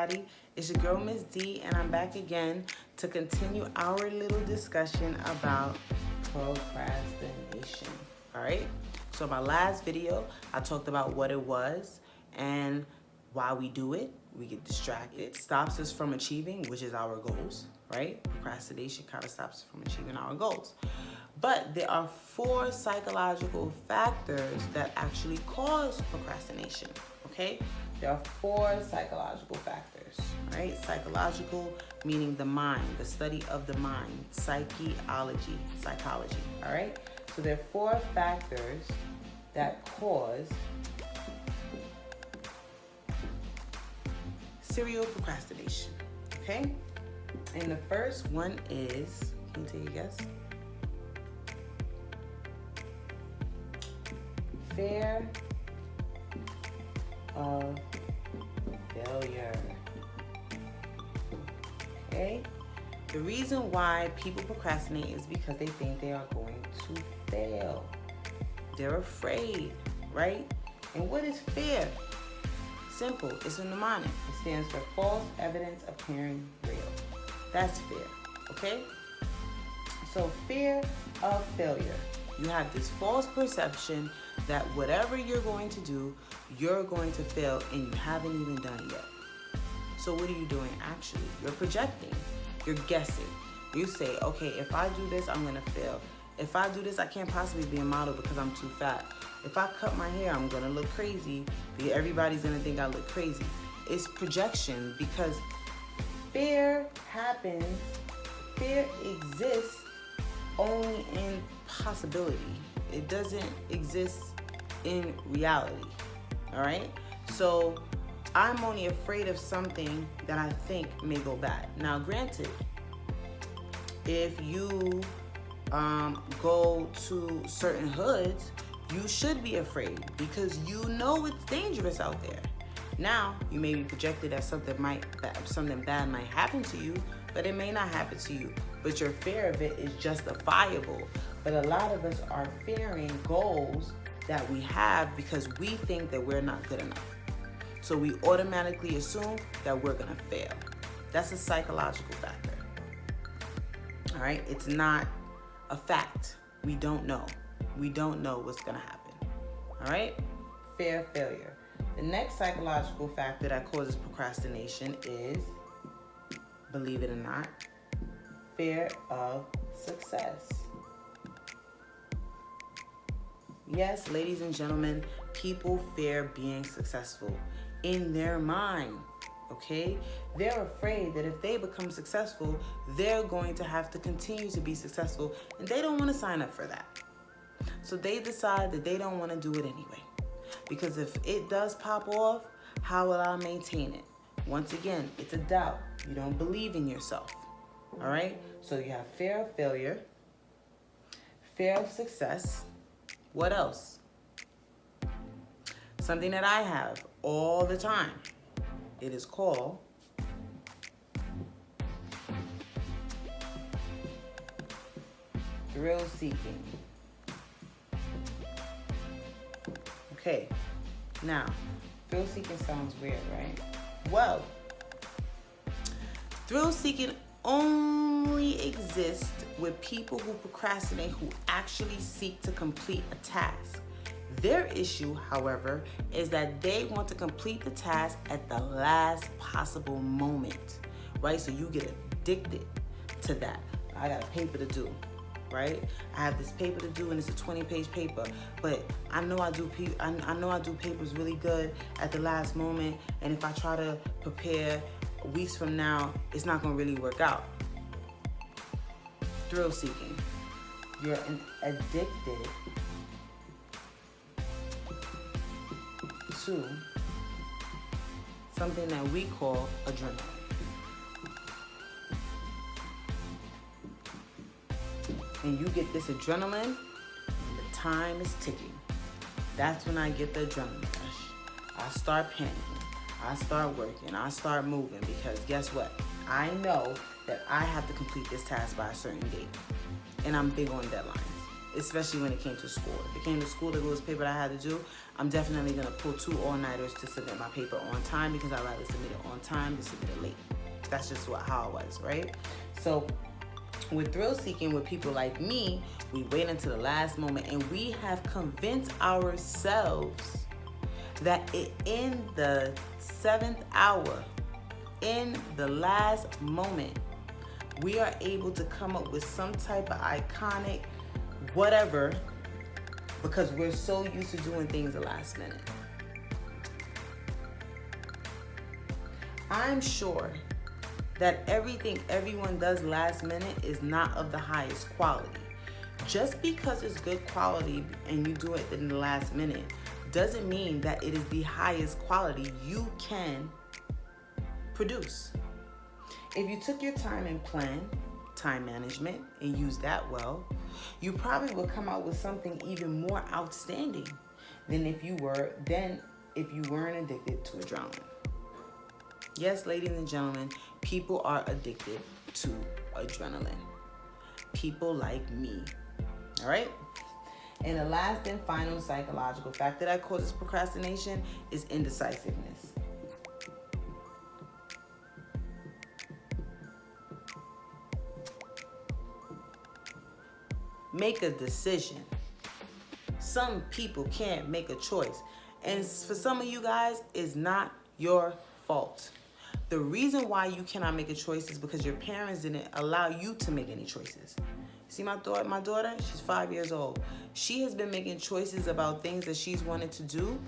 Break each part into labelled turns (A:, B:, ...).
A: everybody? It's your girl, Miss D, and I'm back again to continue our little discussion about procrastination. All right? So in my last video, I talked about what it was and why we do it. We get distracted. It stops us from achieving, which is our goals, right? Procrastination kind of stops us from achieving our goals. But there are 4 psychological factors that actually cause procrastination, okay? There are 4 psychological factors, right? Psychological meaning the mind, the study of the mind, psychology, all right? So there are 4 factors that cause serial procrastination, okay? And the first one is, can you take a guess? Fear of failure. Okay? The reason why people procrastinate is because they think they are going to fail. They're afraid, right? And what is fear? Simple. It's a mnemonic. It stands for false evidence appearing real. That's fear. Okay? So fear of failure. You have this false perception that whatever you're going to do, you're going to fail and you haven't even done it yet. So what are you doing actually? You're projecting. You're guessing. You say, okay, if I do this, I'm going to fail. If I do this, I can't possibly be a model because I'm too fat. If I cut my hair, I'm going to look crazy because everybody's going to think I look crazy. It's projection because fear happens, fear exists only in possibility. It doesn't exist in reality, all right? So I'm only afraid of something that I think may go bad. Now, granted, if you go to certain hoods, you should be afraid because you know it's dangerous out there. Now, you may be projected that something bad might happen to you, but it may not happen to you. But your fear of it is justifiable. But a lot of us are fearing goals that we have because we think that we're not good enough. So we automatically assume that we're gonna fail. That's a psychological factor. All right, it's not a fact. We don't know. We don't know what's gonna happen. All right, fear of failure. The next psychological factor that causes procrastination is, believe it or not, fear of success. Yes, ladies and gentlemen, people fear being successful in their mind, okay? They're afraid that if they become successful, they're going to have to continue to be successful, and they don't want to sign up for that. So they decide that they don't want to do it anyway. Because if it does pop off, how will I maintain it? Once again, it's a doubt. You don't believe in yourself, all right? So you have fear of failure, fear of success. What else? Something that I have all the time. It is called thrill seeking. Okay, now, thrill seeking sounds weird, right? Well, thrill seeking only exists with people who procrastinate, who actually seek to complete a task. Their issue, however, is that they want to complete the task at the last possible moment, right? So you get addicted to that. I got a paper to do, right? I have this paper to do and it's a 20-page paper, but I know I do papers really good at the last moment, and if I try to prepare weeks from now, it's not gonna really work out. Thrill seeking. You're addicted to something that we call adrenaline. And you get this adrenaline, and the time is ticking. That's when I get the adrenaline rush. I start panicking. I start working. I start moving because guess what? I know that I have to complete this task by a certain date. And I'm big on deadlines. especially when it came to school. If it came to school, the was paper that I had to do, I'm definitely going to pull 2 all-nighters to submit my paper on time because I'd rather submit it on time than submit it late. That's just how it was, right? So with thrill seeking, with people like me, we wait until the last moment, and we have convinced ourselves that in the 7th hour, in the last moment, we are able to come up with some type of iconic whatever because we're so used to doing things the last minute. I'm sure that everything everyone does last minute is not of the highest quality. Just because it's good quality and you do it in the last minute doesn't mean that it is the highest quality you can produce. If you took your time and plan, time management, and use that well, you probably will come out with something even more outstanding than if you weren't addicted to adrenaline. Yes, ladies and gentlemen, people are addicted to adrenaline. People like me. All right? And the last and final psychological factor that causes procrastination is indecisiveness. Make a decision. Some people can't make a choice. And for some of you guys, it's not your fault. The reason why you cannot make a choice is because your parents didn't allow you to make any choices. See my daughter, she's 5 years old. She has been making choices about things that she's wanted to do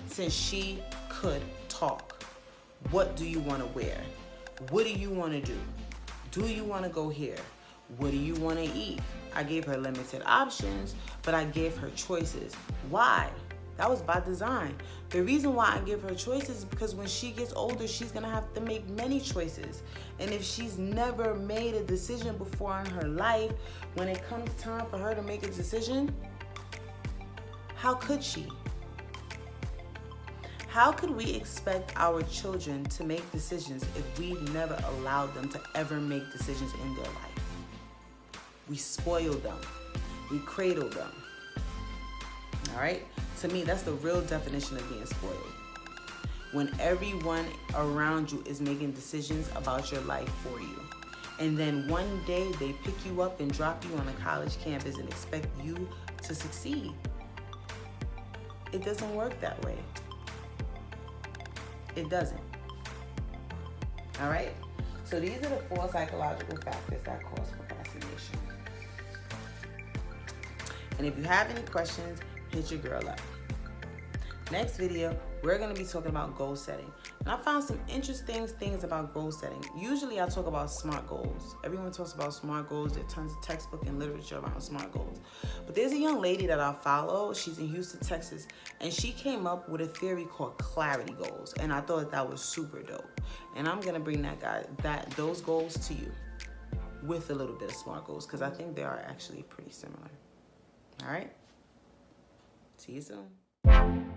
A: since she could talk. What do you want to wear? What do you want to do? Do you want to go here? What do you want to eat? I gave her limited options, but I gave her choices. Why? That was by design. The reason why I give her choices is because when she gets older, she's going to have to make many choices. And if she's never made a decision before in her life, when it comes time for her to make a decision, how could she? How could we expect our children to make decisions if we never allowed them to ever make decisions in their life? We spoil them. We cradle them. All right? To me, that's the real definition of being spoiled. When everyone around you is making decisions about your life for you. And then one day they pick you up and drop you on a college campus and expect you to succeed. It doesn't work that way. It doesn't. All right? So these are the 4 psychological factors that cause procrastination. And if you have any questions, hit your girl up. Next video, we're going to be talking about goal setting. And I found some interesting things about goal setting. Usually I talk about SMART goals. Everyone talks about SMART goals. There's tons of textbook and literature around SMART goals. But there's a young lady that I follow. She's in Houston, Texas. And she came up with a theory called clarity goals. And I thought that was super dope. And I'm going to bring those goals to you with a little bit of SMART goals because I think they are actually pretty similar. All right? See you soon.